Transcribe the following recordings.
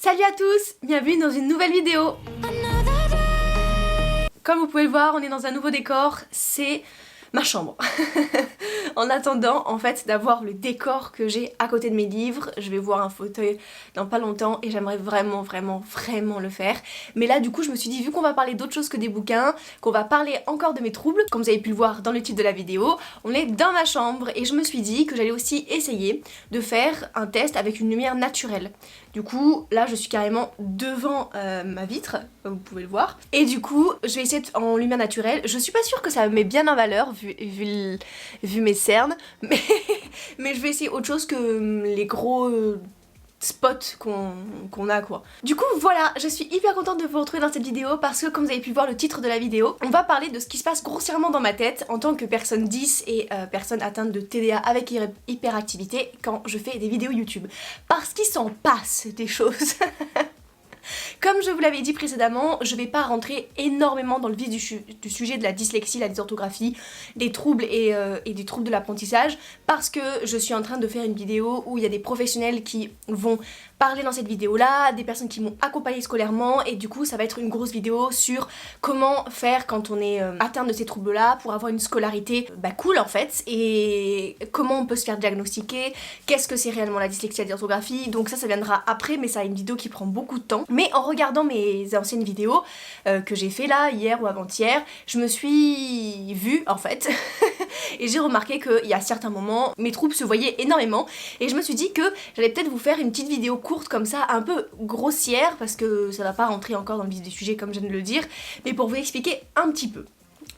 Salut à tous, bienvenue dans une nouvelle vidéo. Comme vous pouvez le voir, on est dans un nouveau décor, c'est ma chambre. En attendant en fait d'avoir le décor que j'ai à côté de mes livres, je vais voir un fauteuil dans pas longtemps et j'aimerais vraiment le faire. Mais là du coup je me suis dit, vu qu'on va parler d'autre chose que des bouquins, qu'on va parler encore de mes troubles, comme vous avez pu le voir dans le titre de la vidéo, on est dans ma chambre et je me suis dit que j'allais aussi essayer de faire un test avec une lumière naturelle. Du coup là je suis carrément devant ma vitre, comme vous pouvez le voir, et du coup je vais essayer en lumière naturelle. Je suis pas sûre que ça me met bien en valeur vu mes cernes, mais je vais essayer autre chose que les gros spots qu'on a quoi. Du coup voilà, je suis hyper contente de vous retrouver dans cette vidéo parce que comme vous avez pu voir le titre de la vidéo, on va parler de ce qui se passe grossièrement dans ma tête en tant que personne 10 et personne atteinte de TDA avec hyperactivité quand je fais des vidéos YouTube. Parce qu'il s'en passe des choses. Comme je vous l'avais dit précédemment, je vais pas rentrer énormément dans le vif du sujet de la dyslexie, la dysorthographie, des troubles et des troubles de l'apprentissage parce que je suis en train de faire une vidéo où il y a des professionnels qui vont parler dans cette vidéo là, des personnes qui m'ont accompagné scolairement et du coup ça va être une grosse vidéo sur comment faire quand on est atteint de ces troubles là pour avoir une scolarité cool en fait, et comment on peut se faire diagnostiquer, qu'est-ce que c'est réellement la dyslexie et la dysorthographie. Donc ça viendra après, mais ça a une vidéo qui prend beaucoup de temps. Mais en regardant mes anciennes vidéos que j'ai fait là hier ou avant-hier, je me suis vue en fait et j'ai remarqué qu'il y a certains moments mes troubles se voyaient énormément et je me suis dit que j'allais peut-être vous faire une petite vidéo courte comme ça, un peu grossière parce que ça va pas rentrer encore dans le vif du sujet comme je viens de le dire, mais pour vous expliquer un petit peu.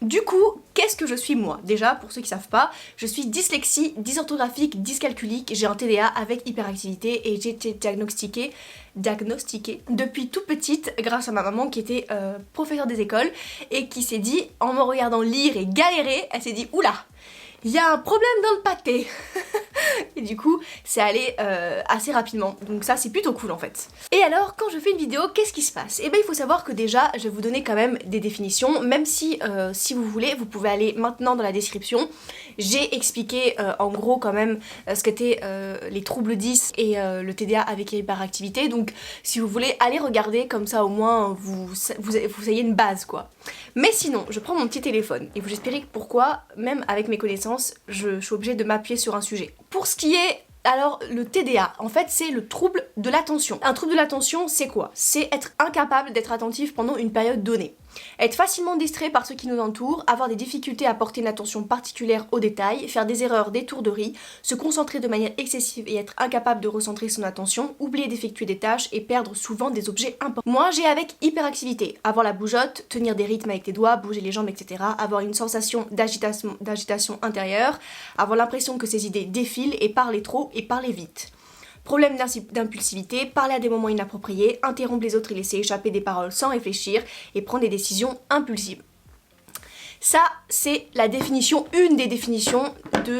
Du coup, qu'est-ce que je suis moi? Déjà, pour ceux qui savent pas, je suis dyslexie, dysorthographique, dyscalculique, j'ai un TDA avec hyperactivité et j'ai été diagnostiquée depuis toute petite grâce à ma maman qui était professeure des écoles et qui s'est dit, en me regardant lire et galérer, elle s'est dit oula, il y a un problème dans le pâté. Et du coup c'est allé assez rapidement, donc ça c'est plutôt cool en fait. Et alors quand je fais une vidéo, qu'est-ce qui se passe? Et ben il faut savoir que déjà je vais vous donner quand même des définitions, même si si vous voulez vous pouvez aller maintenant dans la description. J'ai expliqué en gros quand même ce qu'étaient les troubles 10 et le TDA avec hyperactivité, donc si vous voulez aller regarder comme ça au moins vous ayez une base quoi. Mais sinon je prends mon petit téléphone et vous expliquerai pourquoi même avec mes connaissances je suis obligée de m'appuyer sur un sujet. Pour ce qui est alors le TDA, en fait c'est le trouble de l'attention. Un trouble de l'attention c'est quoi? C'est être incapable d'être attentif pendant une période donnée. Être facilement distrait par ceux qui nous entourent, avoir des difficultés à porter une attention particulière aux détails, faire des erreurs d'étourderie, se concentrer de manière excessive et être incapable de recentrer son attention, oublier d'effectuer des tâches et perdre souvent des objets importants. Moi j'ai avec hyperactivité, avoir la bougeotte, tenir des rythmes avec tes doigts, bouger les jambes etc, avoir une sensation d'agitation intérieure, avoir l'impression que ses idées défilent et parler trop et parler vite. Problème d'impulsivité, parler à des moments inappropriés, interrompre les autres et laisser échapper des paroles sans réfléchir et prendre des décisions impulsives. Ça, c'est la définition, une des définitions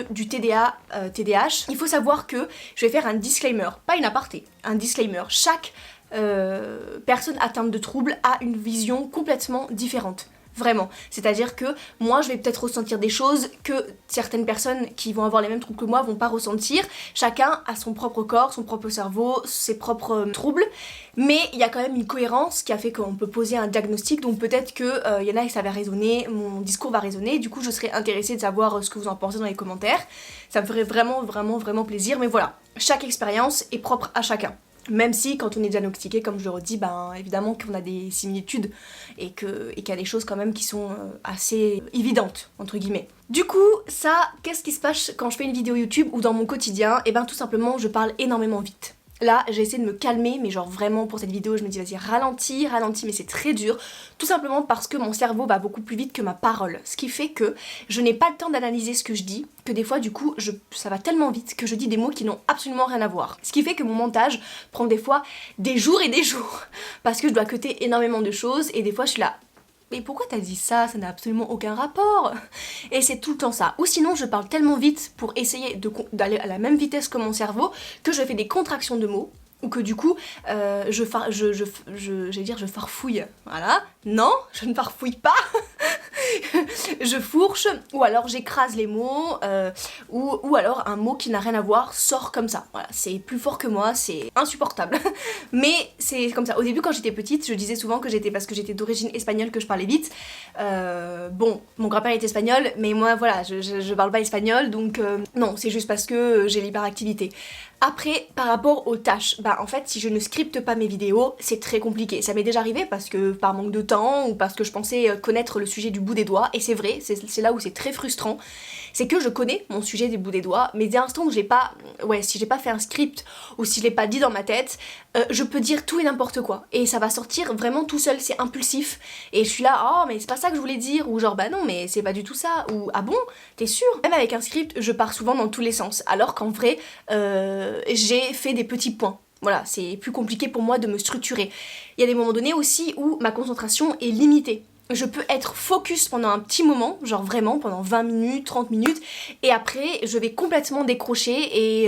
du TDA, TDAH. Il faut savoir que je vais faire un disclaimer, pas une aparté, un disclaimer. Chaque personne atteinte de troubles a une vision complètement différente. Vraiment, c'est-à-dire que moi je vais peut-être ressentir des choses que certaines personnes qui vont avoir les mêmes troubles que moi vont pas ressentir. Chacun a son propre corps, son propre cerveau, ses propres troubles, mais il y a quand même une cohérence qui a fait qu'on peut poser un diagnostic, donc peut-être que y en a et ça va résonner, mon discours va résonner, du coup je serais intéressée de savoir ce que vous en pensez dans les commentaires, ça me ferait vraiment plaisir, mais voilà, chaque expérience est propre à chacun. Même si quand on est diagnostiqué, comme je le redis, évidemment qu'on a des similitudes et qu'il y a des choses quand même qui sont assez évidentes, entre guillemets. Du coup, ça, qu'est-ce qui se passe quand je fais une vidéo YouTube ou dans mon quotidien? Et tout simplement, je parle énormément vite. Là, j'ai essayé de me calmer, mais genre vraiment pour cette vidéo, je me dis vas-y ralentis, mais c'est très dur. Tout simplement parce que mon cerveau va beaucoup plus vite que ma parole. Ce qui fait que je n'ai pas le temps d'analyser ce que je dis, que des fois du coup, ça va tellement vite que je dis des mots qui n'ont absolument rien à voir. Ce qui fait que mon montage prend des fois des jours et des jours. Parce que je dois cutter énormément de choses et des fois je suis là... Mais pourquoi t'as dit ça? Ça n'a absolument aucun rapport. Et c'est tout le temps ça. Ou sinon je parle tellement vite pour essayer d'aller à la même vitesse que mon cerveau que je fais des contractions de mots ou que du coup j'allais dire je farfouille. Voilà. Non, je ne farfouille pas. je fourche, ou alors j'écrase les mots, ou alors un mot qui n'a rien à voir sort comme ça. Voilà, c'est plus fort que moi, c'est insupportable. Mais c'est comme ça. Au début, quand j'étais petite, je disais souvent que parce que j'étais d'origine espagnole, que je parlais vite. Bon, mon grand-père est espagnol, mais moi voilà, je parle pas espagnol, donc non, c'est juste parce que j'ai l'hyperactivité. Après, par rapport aux tâches, bah en fait, si je ne scripte pas mes vidéos, c'est très compliqué. Ça m'est déjà arrivé parce que par manque de temps ou parce que je pensais connaître le sujet du bout des doigts, et c'est vrai, c'est là où c'est très frustrant. C'est que je connais mon sujet du bout des doigts, mais dès l'instant où j'ai pas, si j'ai pas fait un script ou si je l'ai pas dit dans ma tête, je peux dire tout et n'importe quoi. Et ça va sortir vraiment tout seul, c'est impulsif. Et je suis là, oh mais c'est pas ça que je voulais dire, ou genre bah non mais c'est pas du tout ça, ou ah bon, t'es sûr? Même avec un script, je pars souvent dans tous les sens, alors qu'en vrai, j'ai fait des petits points. Voilà, c'est plus compliqué pour moi de me structurer. Il y a des moments donnés aussi où ma concentration est limitée. Je peux être focus pendant un petit moment, genre vraiment pendant 20 minutes, 30 minutes, et après je vais complètement décrocher et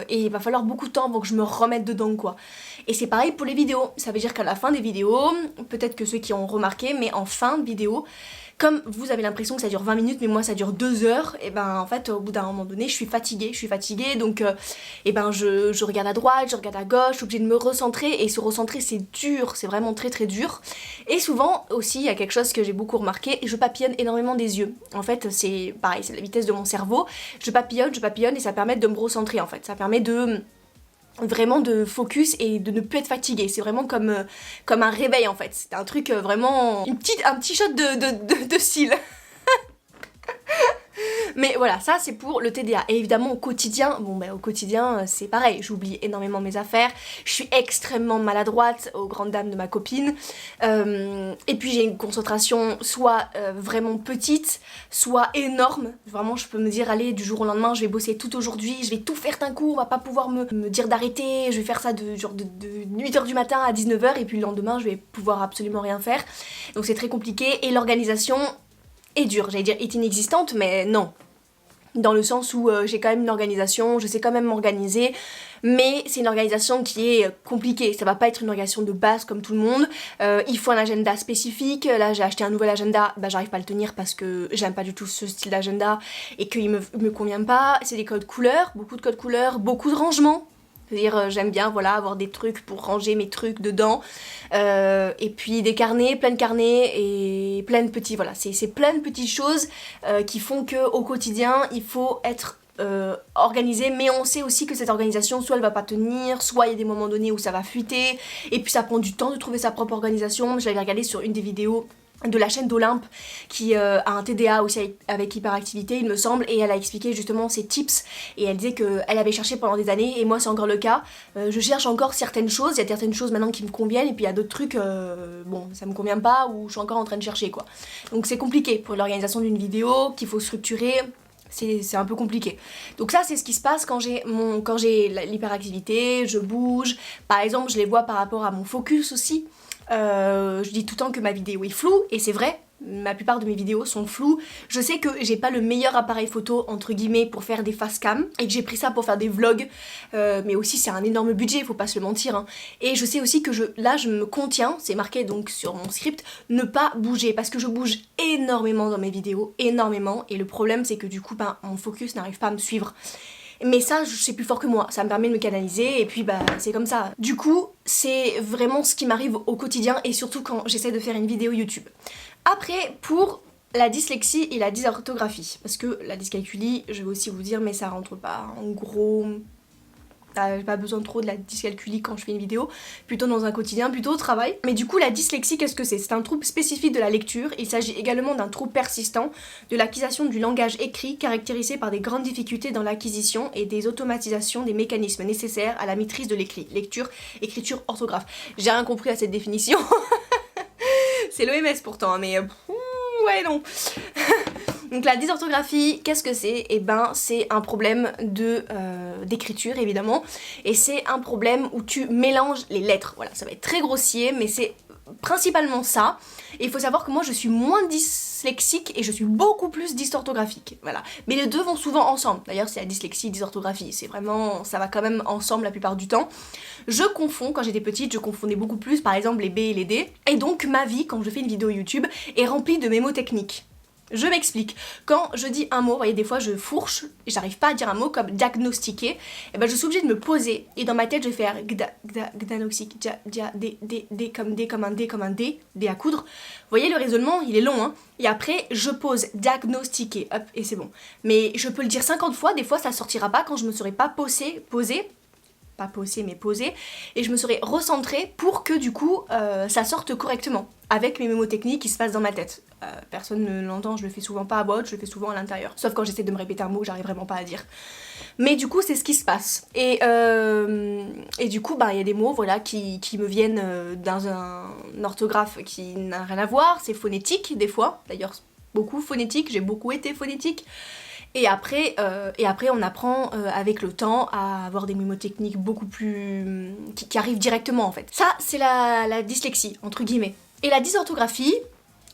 il va falloir beaucoup de temps pour que je me remette dedans quoi. Et c'est pareil pour les vidéos, ça veut dire qu'à la fin des vidéos, peut-être que ceux qui ont remarqué, mais en fin de vidéo, comme vous avez l'impression que ça dure 20 minutes mais moi ça dure 2 heures, et ben en fait au bout d'un moment donné je suis fatiguée donc et ben je regarde à droite, je regarde à gauche, je suis obligée de me recentrer, et se recentrer c'est dur, c'est vraiment très très dur. Et souvent aussi il y a quelque chose que j'ai beaucoup remarqué, je papillonne énormément des yeux. En fait c'est pareil, c'est la vitesse de mon cerveau, je papillonne et ça permet de me recentrer en fait, ça permet de vraiment de focus et de ne plus être fatiguée. C'est vraiment comme un réveil en fait. C'est un truc vraiment... un petit shot de style. Mais voilà, ça c'est pour le TDA. Et évidemment au quotidien, au quotidien c'est pareil, j'oublie énormément mes affaires, je suis extrêmement maladroite aux grandes dames de ma copine, et puis j'ai une concentration soit vraiment petite, soit énorme. Vraiment je peux me dire allez du jour au lendemain je vais bosser tout aujourd'hui, je vais tout faire d'un coup, on va pas pouvoir me dire d'arrêter, je vais faire ça de 8h du matin à 19h et puis le lendemain je vais pouvoir absolument rien faire. Donc c'est très compliqué et l'organisation est dure, j'allais dire est inexistante mais non. Dans le sens où j'ai quand même une organisation, je sais quand même m'organiser, mais c'est une organisation qui est compliquée, ça va pas être une organisation de base comme tout le monde, il faut un agenda spécifique. Là j'ai acheté un nouvel agenda, j'arrive pas à le tenir parce que j'aime pas du tout ce style d'agenda et qu'il me convient pas, c'est des codes couleurs, beaucoup de codes couleurs, beaucoup de rangements. C'est-à-dire j'aime bien voilà avoir des trucs pour ranger mes trucs dedans, et puis des carnets, plein de carnets et plein de petits, voilà, c'est plein de petites choses qui font que au quotidien il faut être organisé, mais on sait aussi que cette organisation soit elle va pas tenir, soit il y a des moments donnés où ça va fuiter, et puis ça prend du temps de trouver sa propre organisation. Je l'avais regardé sur une des vidéos de la chaîne d'Olympe qui a un TDA aussi avec hyperactivité il me semble, et elle a expliqué justement ses tips et elle disait qu'elle avait cherché pendant des années, et moi c'est encore le cas, je cherche encore certaines choses, il y a certaines choses maintenant qui me conviennent et puis il y a d'autres trucs bon ça me convient pas ou je suis encore en train de chercher quoi. Donc c'est compliqué pour l'organisation d'une vidéo qu'il faut structurer. C'est un peu compliqué. Donc ça c'est ce qui se passe quand j'ai l'hyperactivité, je bouge. Par exemple je les vois par rapport à mon focus aussi. Je dis tout le temps que ma vidéo est floue, et c'est vrai, la plupart de mes vidéos sont floues. Je sais que j'ai pas le meilleur appareil photo entre guillemets pour faire des face cam, et que j'ai pris ça pour faire des vlogs, mais aussi c'est un énorme budget, faut pas se le mentir hein. Et je sais aussi que là je me contiens, c'est marqué donc sur mon script, ne pas bouger, parce que je bouge énormément dans mes vidéos, énormément, et le problème c'est que du coup mon focus n'arrive pas à me suivre. Mais ça, c'est plus fort que moi, ça me permet de me canaliser et puis c'est comme ça. Du coup, c'est vraiment ce qui m'arrive au quotidien et surtout quand j'essaie de faire une vidéo YouTube. Après, pour la dyslexie et la dysorthographie, parce que la dyscalculie, je vais aussi vous dire, mais ça rentre pas en gros... J'ai pas besoin trop de la dyscalculie quand je fais une vidéo, plutôt dans un quotidien, plutôt au travail. Mais du coup la dyslexie qu'est-ce que c'est? C'est un trouble spécifique de la lecture, il s'agit également d'un trouble persistant de l'acquisition du langage écrit caractérisé par des grandes difficultés dans l'acquisition et des automatisations des mécanismes nécessaires à la maîtrise de l'écrit, lecture, écriture, orthographe. J'ai rien compris à cette définition, c'est l'OMS pourtant, mais ouais non. Donc la dysorthographie, qu'est-ce que c'est? Eh ben c'est un problème d'écriture évidemment, et c'est un problème où tu mélanges les lettres. Voilà, ça va être très grossier, mais c'est principalement ça. Et il faut savoir que moi je suis moins dyslexique et je suis beaucoup plus dysorthographique, voilà. Mais les deux vont souvent ensemble, d'ailleurs c'est la dyslexie et dysorthographie, c'est vraiment, ça va quand même ensemble la plupart du temps. Je confonds, quand j'étais petite, je confondais beaucoup plus par exemple les B et les D, et donc ma vie, quand je fais une vidéo YouTube, est remplie de mémotechniques. Je m'explique. Quand je dis un mot, vous voyez, des fois je fourche, et j'arrive pas à dire un mot comme diagnostiquer, et ben je suis obligée de me poser, et dans ma tête je vais faire gdanoxique, d comme un D à coudre. Vous voyez, le raisonnement, il est long, hein. Et après, je pose diagnostiquer, hop, et c'est bon. Mais je peux le dire 50 fois, des fois ça sortira pas quand je me serai pas posée, et je me serais recentrée pour que du coup ça sorte correctement avec mes mémotechniques qui se passent dans ma tête. Personne ne l'entend, je le fais souvent pas à voix haute, je le fais souvent à l'intérieur. Sauf quand j'essaie de me répéter un mot que j'arrive vraiment pas à dire. Mais du coup c'est ce qui se passe. Et du coup bah il y a des mots voilà qui me viennent dans un orthographe qui n'a rien à voir, c'est phonétique des fois, d'ailleurs beaucoup phonétique, j'ai beaucoup été phonétique. Et après on apprend avec le temps à avoir des mémotechniques beaucoup plus... qui arrivent directement en fait. Ça, c'est la dyslexie, entre guillemets. Et la dysorthographie,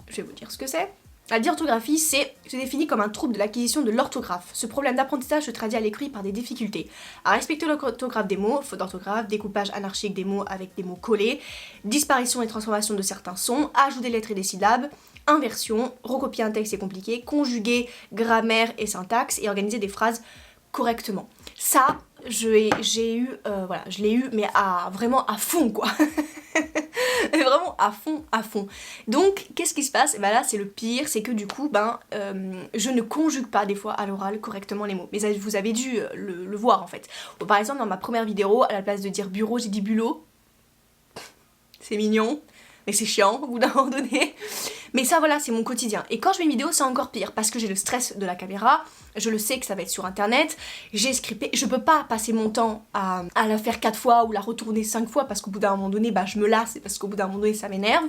je vais vous dire ce que c'est. La dysorthographie, se définit comme un trouble de l'acquisition de l'orthographe. Ce problème d'apprentissage se traduit à l'écrit par des difficultés à respecter l'orthographe des mots, faute d'orthographe, découpage anarchique des mots avec des mots collés, disparition et transformation de certains sons, ajout des lettres et des syllabes, inversion, recopier un texte c'est compliqué, conjuguer grammaire et syntaxe et organiser des phrases correctement. Ça, je l'ai eu mais vraiment à fond quoi. Vraiment à fond. Donc qu'est-ce qui se passe? Et ben là c'est le pire, c'est que du coup je ne conjugue pas des fois à l'oral correctement les mots. Mais ça, vous avez dû le voir en fait. Bon, par exemple dans ma première vidéo, à la place de dire bureau, j'ai dit bulot. C'est mignon, mais c'est chiant au bout d'un moment donné. Mais ça voilà, c'est mon quotidien. Et quand je fais une vidéo, c'est encore pire parce que j'ai le stress de la caméra, je le sais que ça va être sur internet, j'ai scripté, je peux pas passer mon temps à la faire 4 fois ou la retourner 5 fois parce qu'au bout d'un moment donné, je me lasse et parce qu'au bout d'un moment donné, ça m'énerve.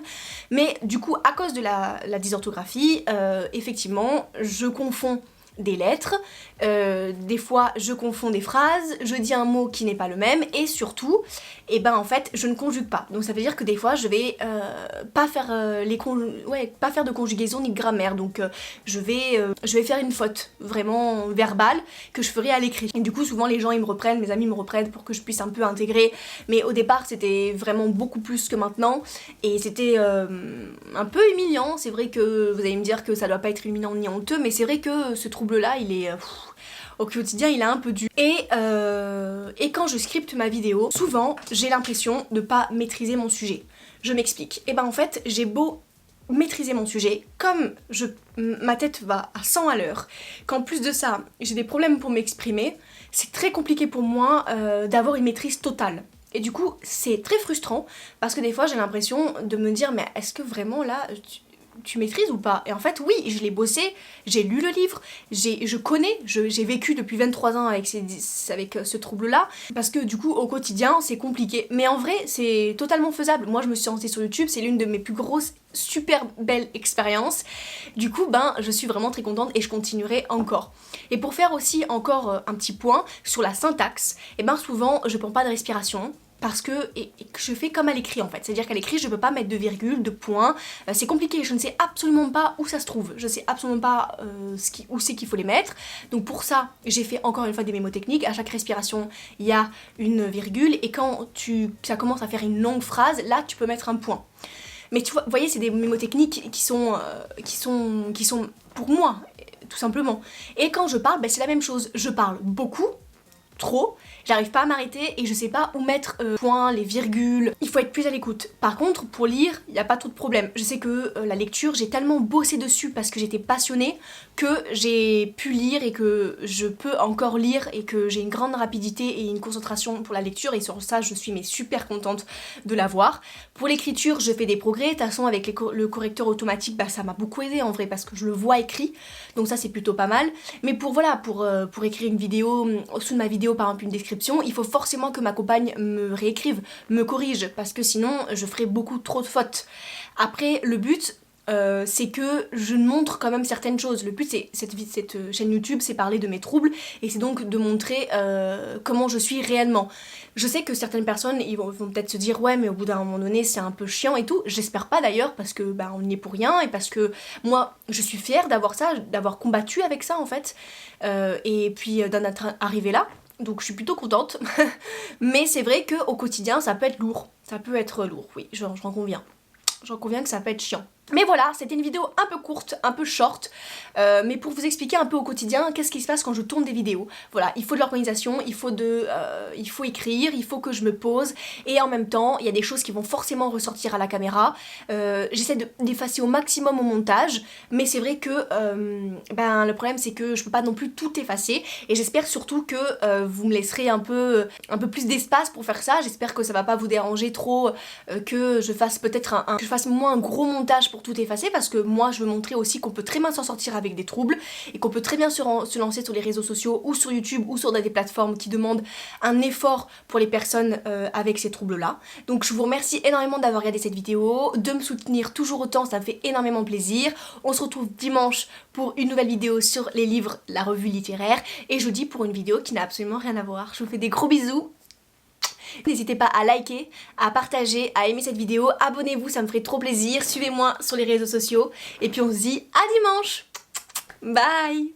Mais du coup, à cause de la dysorthographie, effectivement, je confonds des lettres, des fois je confonds des phrases, je dis un mot qui n'est pas le même et surtout, en fait je ne conjugue pas. Donc ça veut dire que des fois je vais pas faire pas faire de conjugaison ni de grammaire. Donc je vais faire une faute vraiment verbale que je ferai à l'écrit. Et du coup souvent les gens ils me reprennent, mes amis me reprennent pour que je puisse un peu intégrer. Mais au départ c'était vraiment beaucoup plus que maintenant et c'était un peu humiliant. C'est vrai que vous allez me dire que ça doit pas être humiliant ni honteux, mais c'est vrai que ce trouble-là, il est... au quotidien, il est un peu dur. Et quand je scripte ma vidéo, souvent, j'ai l'impression de pas maîtriser mon sujet. Je m'explique. En fait, j'ai beau maîtriser mon sujet, comme ma tête va à 100 à l'heure, qu'en plus de ça, j'ai des problèmes pour m'exprimer, c'est très compliqué pour moi d'avoir une maîtrise totale. Et du coup, c'est très frustrant, parce que des fois, j'ai l'impression de me dire, mais est-ce que vraiment là... tu maîtrises ou pas? Et en fait oui, je l'ai bossé, j'ai lu le livre, je connais, j'ai vécu depuis 23 ans avec ce trouble là, parce que du coup au quotidien c'est compliqué, mais en vrai c'est totalement faisable. Moi je me suis lancée sur YouTube, c'est l'une de mes plus grosses super belles expériences, du coup je suis vraiment très contente et je continuerai encore. Et pour faire aussi encore un petit point sur la syntaxe, souvent je prends pas de respiration, parce que je fais comme à l'écrit en fait, c'est-à-dire qu'à l'écrit je peux pas mettre de virgule, de point, c'est compliqué, je ne sais absolument pas où ça se trouve, je sais absolument pas où c'est qu'il faut les mettre, donc pour ça j'ai fait encore une fois des mémotechniques, à chaque respiration il y a une virgule et quand ça commence à faire une longue phrase, là tu peux mettre un point. Mais tu vois, vous voyez c'est des mémotechniques qui sont pour moi, tout simplement. Et quand je parle, c'est la même chose, je parle beaucoup, trop, j'arrive pas à m'arrêter et je sais pas où mettre point, les virgules, il faut être plus à l'écoute. Par contre pour lire, il n'y a pas trop de problème. Je sais que la lecture, j'ai tellement bossé dessus parce que j'étais passionnée que j'ai pu lire et que je peux encore lire et que j'ai une grande rapidité et une concentration pour la lecture et sur ça je suis super contente de l'avoir. Pour l'écriture je fais des progrès, de toute façon avec le correcteur automatique ça m'a beaucoup aidé en vrai parce que je le vois écrit, donc ça c'est plutôt pas mal. Mais pour écrire une vidéo, sous de ma vidéo par exemple une description, il faut forcément que ma compagne me réécrive, me corrige, parce que sinon je ferai beaucoup trop de fautes. Après le but c'est que je montre quand même certaines choses. Le but c'est cette chaîne YouTube, c'est parler de mes troubles et c'est donc de montrer comment je suis réellement. Je sais que certaines personnes ils vont peut-être se dire ouais mais au bout d'un moment donné c'est un peu chiant et tout, j'espère pas d'ailleurs parce que on n'y est pour rien et parce que moi je suis fière d'avoir ça, d'avoir combattu avec ça en fait et puis d'en être arrivée là. Donc je suis plutôt contente, mais c'est vrai qu'au quotidien ça peut être lourd, oui, j'en conviens. J'en conviens que ça peut être chiant. Mais voilà, c'était une vidéo un peu courte, un peu short, mais pour vous expliquer un peu au quotidien qu'est-ce qui se passe quand je tourne des vidéos. Voilà, il faut de l'organisation, il faut écrire, il faut que je me pose, et en même temps, il y a des choses qui vont forcément ressortir à la caméra. J'essaie d'effacer au maximum au montage, mais c'est vrai que le problème c'est que je peux pas non plus tout effacer, et j'espère surtout que vous me laisserez un peu plus d'espace pour faire ça. J'espère que ça va pas vous déranger trop, que je fasse peut-être que je fasse moins un gros montage pour tout effacer, parce que moi je veux montrer aussi qu'on peut très bien s'en sortir avec des troubles et qu'on peut très bien se lancer sur les réseaux sociaux ou sur YouTube ou sur des plateformes qui demandent un effort pour les personnes avec ces troubles là. Donc je vous remercie énormément d'avoir regardé cette vidéo, de me soutenir toujours autant, ça me fait énormément plaisir. On se retrouve dimanche pour une nouvelle vidéo sur les livres, la revue littéraire, et jeudi pour une vidéo qui n'a absolument rien à voir. Je vous fais des gros bisous. N'hésitez pas à liker, à partager, à aimer cette vidéo, abonnez-vous, ça me ferait trop plaisir, suivez-moi sur les réseaux sociaux, et puis on se dit à dimanche. Bye.